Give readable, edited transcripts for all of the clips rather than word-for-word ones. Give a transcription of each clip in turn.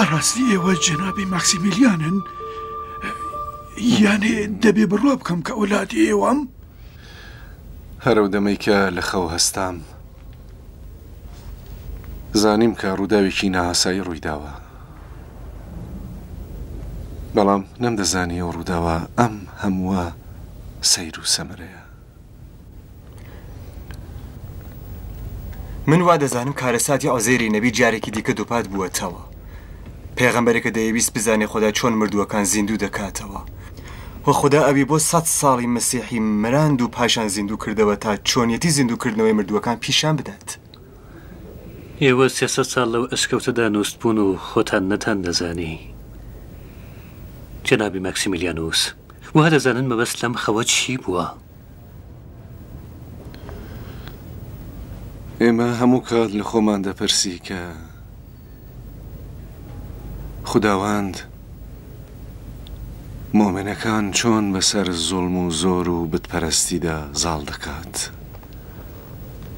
بەڕاستی ئێوە جەنابی ماکسیمیلیانن؟ یانێ دەبێ بڕوا بکەم کە ئەولادی ئێوەم؟ هەرەو دەمەی کە لە خەو هەستام زانیم کە ڕووداوێکی ناهاسایی ڕوویداوە، بەڵام نەمدەزانی ئەو ڕووداوە ئەم هەمووە سەیر و سەمرەیە. من وا دەزانم کارەساتی ئازێری نەبی جارێکی دیکە دووپات بووەتەوە. پێغەمبەرێکە دەیویست بزانێ خۆدا چۆن مردووەکان زیندوو دەکاتەوە و خۆدا ئەوی بۆ 100 ساڵی مەسیحی مراند و پاشان زیندوو کردەوە تا چۆنیەتی زیندووکردنەوەی مردووەکان پیشان بدات. ئێوە 300 ساڵ لەو ئەسکەوتەدا نووستبوون و خۆتان نەتان دەزانی. جەنابی ماکسیمیلیانوس، وها دەزانن مەبەست لەم خەوە چی بووە؟ ئێمە هەموو کات لە خۆمان دەپرسی کە خوداوند مؤمنەکان چۆن بەسەر زوڵم و زۆر و بتپەرستیدا زاڵ دەکات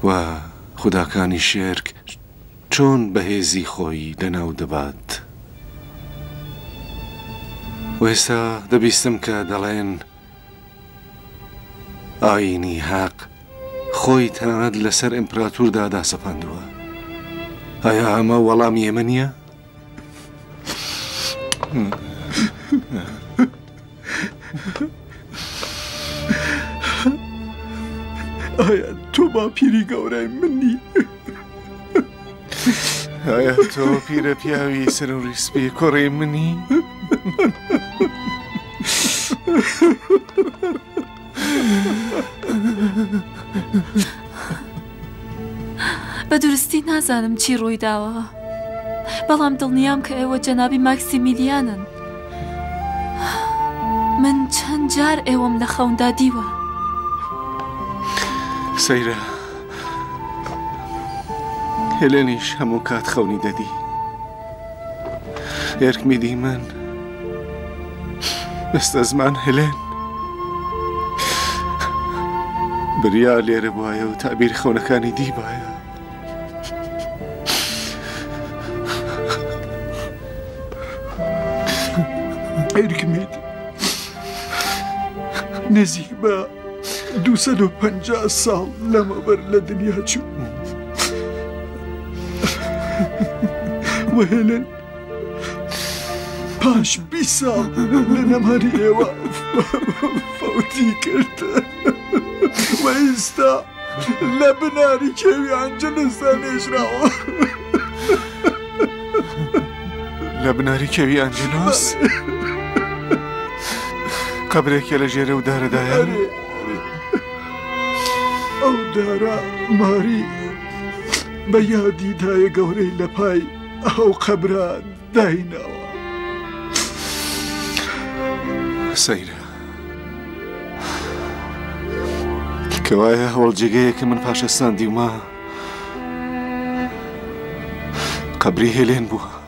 و خوداکانی شێرک چۆن بەهێزی خۆی لەناو دەبات. و ئێستا دەبیستم کە دەڵێن ئاینی حەق خۆی تەنانەت لەسەر ئیمپراتوردا داسەپاندووە. ئایا ئەمە وەڵامی ئێمە نییە؟ ئایا تۆ باپیری گەورەی منی؟ ئایا تۆ پیرە پیاوی سەر و ڕیسپی کۆڕی منی؟ بە دوورستی نازانم چی ڕووی داوە، بەڵام دڵنیام کە ئێوە جەنابی ماکسیمیلیانن. من چەند جار ئێوەم لە خەوندا دیوە. سەیرە، هێلێنیش هەموو کات خەونی دەدی. ئێرکمیدی من بەستە زمان هێلێن بریا لێرە بواە و تابیر خەونەکانی دی باە. ئێرکمید نزیک بە 250 ساڵ لەمەبەر لە دنیا چوو و هێلن 5 ساڵ لە نەماری ئێوە فەوتی کرد و ئێستا لە بناری کێوی ئەنجلسدا نێژراوە. لە بناری کێوی ئەنجلۆس؟ قەبرێکە لە ژێرە و دارەدایە؟ ئەو دارە ماری بە یادی دایە گەورەی لە پای ئەو قەبرە داینەوە. سەیرە، کەوایە هەوڵجێگەیەکە من پاشەستاندیومە قەبری هێلێن بووە.